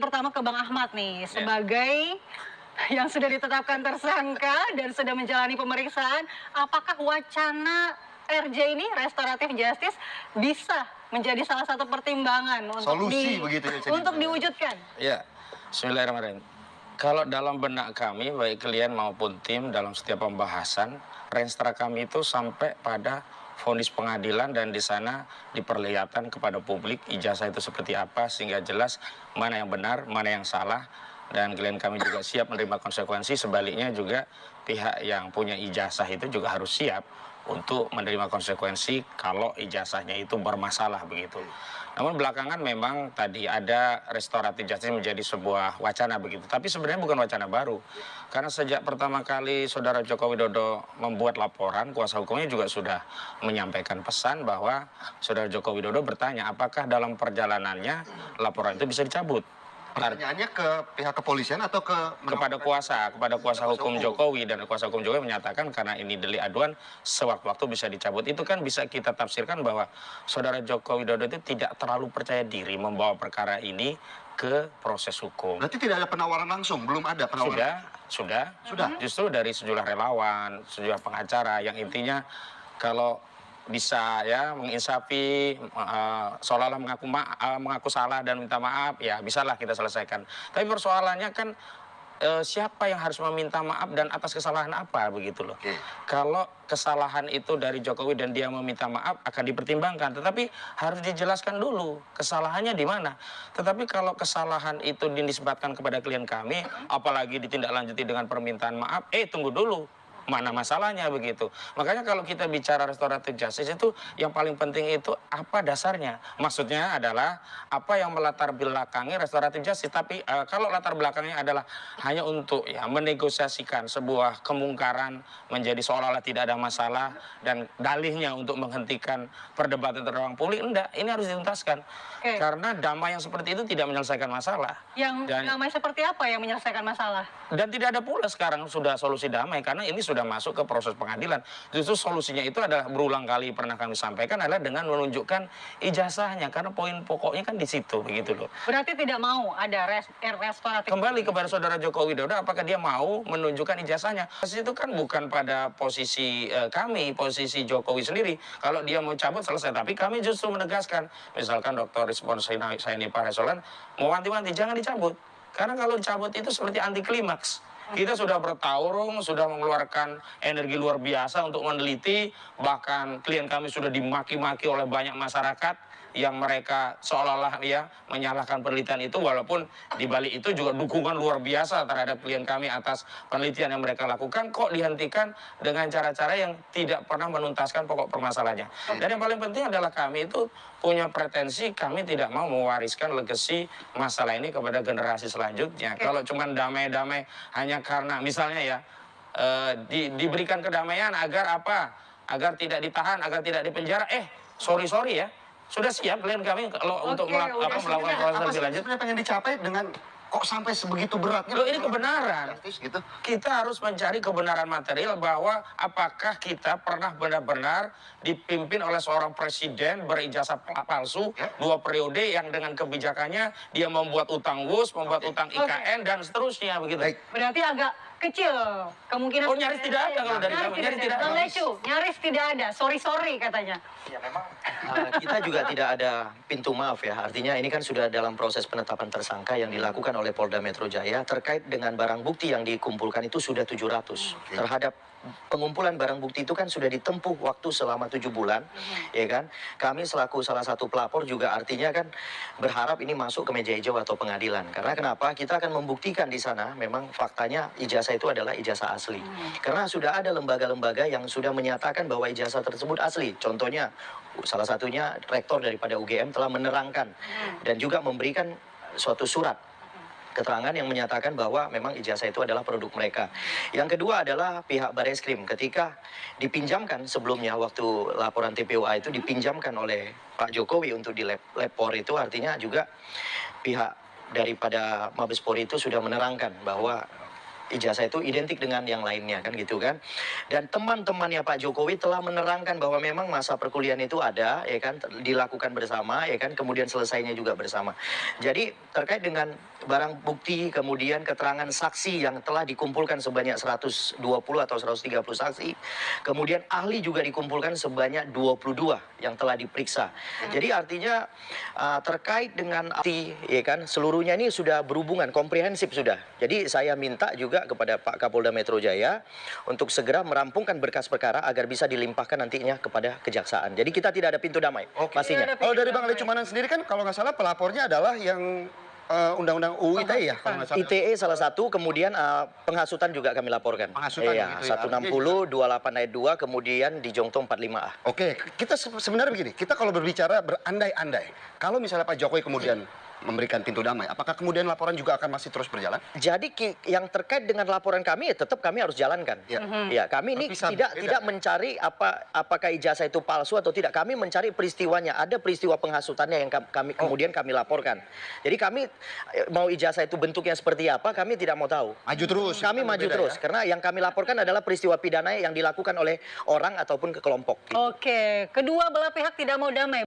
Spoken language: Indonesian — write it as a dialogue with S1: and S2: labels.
S1: Pertama ke Bang Ahmad nih, sebagai yang sudah ditetapkan tersangka dan sudah menjalani pemeriksaan, apakah wacana RJ ini, restoratif justice, bisa menjadi salah satu pertimbangan untuk
S2: Solusi begitu ya,
S1: untuk diwujudkan?
S3: Ya, bismillahirrahmanirrahim. Kalau dalam benak kami, baik klien maupun tim dalam setiap pembahasan, renstra kami itu sampai pada vonis pengadilan dan di sana diperlihatkan kepada publik ijazah itu seperti apa sehingga jelas mana yang benar, mana yang salah, dan klien kami juga siap menerima konsekuensi. Sebaliknya juga pihak yang punya ijazah itu juga harus siap untuk menerima konsekuensi kalau ijazahnya itu bermasalah begitu. Namun belakangan memang tadi ada restoratif justice menjadi sebuah wacana begitu. Tapi sebenarnya bukan wacana baru. Karena sejak pertama kali Saudara Joko Widodo membuat laporan, kuasa hukumnya juga sudah menyampaikan pesan bahwa Saudara Joko Widodo bertanya apakah dalam perjalanannya laporan itu bisa dicabut.
S2: Pertanyaannya ke pihak kepolisian atau
S3: kepada kuasa hukum Jokowi, dan kuasa hukum Jokowi menyatakan karena ini delik aduan sewaktu-waktu bisa dicabut. Itu kan bisa kita tafsirkan bahwa Saudara Joko Widodo itu tidak terlalu percaya diri membawa perkara ini ke proses hukum.
S2: Berarti tidak ada penawaran langsung, belum ada penawaran.
S3: Sudah. Justru dari sejumlah relawan, sejumlah pengacara yang intinya kalau bisa ya menginsafi, seolah-olah mengaku salah dan minta maaf, ya bisalah kita selesaikan. Tapi persoalannya kan siapa yang harus meminta maaf dan atas kesalahan apa begitu loh. Kalau kesalahan itu dari Jokowi dan dia meminta maaf akan dipertimbangkan, tetapi harus dijelaskan dulu kesalahannya di mana. Tetapi kalau kesalahan itu dinisbatkan kepada klien kami, apalagi ditindaklanjuti dengan permintaan maaf, tunggu dulu. Mana masalahnya begitu. Makanya kalau kita bicara restoratif justice itu yang paling penting itu apa dasarnya. Maksudnya adalah apa yang melatar belakangi restoratif justice. Tapi kalau latar belakangnya adalah hanya untuk ya menegosiasikan sebuah kemungkaran menjadi seolah-olah tidak ada masalah dan dalihnya untuk menghentikan perdebatan di ruang publik, enggak. Ini harus dituntaskan. Karena damai yang seperti itu tidak menyelesaikan masalah.
S1: Damai seperti apa yang menyelesaikan masalah? Dan
S3: tidak ada pula sekarang sudah solusi damai karena ini sudah masuk ke proses pengadilan. Justru solusinya itu adalah berulang kali pernah kami sampaikan adalah dengan menunjukkan ijazahnya karena poin pokoknya kan di situ begitu loh.
S1: Berarti tidak mau ada restoratif.
S3: Kembali kepada Saudara Joko Widodo, apakah dia mau menunjukkan ijazahnya? Itu kan bukan pada posisi kami, posisi Jokowi sendiri. Kalau dia mau cabut selesai, tapi kami justru menegaskan, misalkan Dr. Respon Saini Paresolan mau wanti-wanti jangan dicabut. Karena kalau dicabut itu seperti anti klimaks. Kita sudah bertarung, sudah mengeluarkan energi luar biasa untuk meneliti, bahkan klien kami sudah dimaki-maki oleh banyak masyarakat yang mereka seolah-olah ya menyalahkan penelitian itu, walaupun di balik itu juga dukungan luar biasa terhadap klien kami atas penelitian yang mereka lakukan, kok dihentikan dengan cara-cara yang tidak pernah menuntaskan pokok permasalahannya. Dan yang paling penting adalah kami itu punya pretensi, kami tidak mau mewariskan legasi masalah ini kepada generasi selanjutnya. Kalau cuma damai-damai hanya karena misalnya ya diberikan kedamaian agar apa? Agar tidak ditahan, agar tidak dipenjara. Sorry ya. Sudah siap klien kami kalau untuk melakukan proses lebih lanjut.
S2: Apa pengen dicapai dengan kok sampai sebegitu beratnya?
S3: Loh, ini kebenaran.
S2: Gitu.
S3: Kita harus mencari kebenaran material bahwa apakah kita pernah benar-benar dipimpin oleh seorang presiden berijazah palsu 2 periode yang dengan kebijakannya dia membuat utang WUS, membuat utang IKN dan seterusnya begitu.
S1: Berarti agak kecil kemungkinan.
S3: Nyaris tidak ada kalau dari kami.
S1: Nyaris tidak ada. Sorry katanya.
S4: Ya memang kita juga tidak ada pintu maaf ya. Artinya ini kan sudah dalam proses penetapan tersangka yang dilakukan oleh Polda Metro Jaya terkait dengan barang bukti yang dikumpulkan itu sudah 700. Terhadap pengumpulan barang bukti itu kan sudah ditempuh waktu selama 7 bulan, ya kan? Kami selaku salah satu pelapor juga artinya kan berharap ini masuk ke meja hijau atau pengadilan. Karena kenapa? Kita akan membuktikan di sana memang faktanya ijazah itu adalah ijazah asli. Karena sudah ada lembaga-lembaga yang sudah menyatakan bahwa ijazah tersebut asli. Contohnya salah satunya rektor daripada UGM telah menerangkan dan juga memberikan suatu surat keterangan yang menyatakan bahwa memang ijazah itu adalah produk mereka. Yang kedua adalah pihak Bareskrim ketika dipinjamkan sebelumnya waktu laporan TPOA itu dipinjamkan oleh Pak Jokowi untuk di lapor itu, artinya juga pihak daripada Mabes Polri itu sudah menerangkan bahwa ijazah itu identik dengan yang lainnya kan gitu kan. Dan teman-temannya Pak Jokowi telah menerangkan bahwa memang masa perkuliahan itu ada ya kan, dilakukan bersama ya kan, kemudian selesainya juga bersama. Jadi terkait dengan barang bukti kemudian keterangan saksi yang telah dikumpulkan sebanyak 120 atau 130 saksi, kemudian ahli juga dikumpulkan sebanyak 22 yang telah diperiksa. Jadi artinya terkait dengan arti ya kan, seluruhnya ini sudah berhubungan komprehensif sudah. Jadi saya minta juga kepada Pak Kapolda Metro Jaya untuk segera merampungkan berkas perkara agar bisa dilimpahkan nantinya kepada kejaksaan. Jadi kita tidak ada pintu damai pastinya.
S1: Tidak ada
S2: Kalau dari Bang
S1: damai.
S2: Lecumanan sendiri kan kalau nggak salah pelapornya adalah yang Undang-Undang UU ITE ya kalau nggak salah.
S4: ITE salah satu, kemudian penghasutan juga kami laporkan.
S2: Penghasutan
S4: Iya,
S2: gitu ya.
S4: 160, 28 ayat 2, kemudian di Jongtong 45A.
S2: Oke, kita sebenarnya begini, kita kalau berbicara berandai-andai, kalau misalnya Pak Jokowi kemudian memberikan pintu damai, apakah kemudian laporan juga akan masih terus berjalan?
S4: Jadi yang terkait dengan laporan kami, ya tetap kami harus jalankan.
S2: Ya.
S4: Ya, kami ini
S2: Terpisah,
S4: tidak mencari apakah ijazah itu palsu atau tidak. Kami mencari peristiwanya. Ada peristiwa penghasutannya yang kemudian kami laporkan. Jadi kami mau ijazah itu bentuknya seperti apa, kami tidak mau tahu.
S2: Maju terus.
S4: Kami maju
S2: Beda
S4: terus
S2: ya?
S4: karena yang kami laporkan adalah peristiwa pidana yang dilakukan oleh orang ataupun ke kelompok.
S1: Oke, kedua belah pihak tidak mau damai.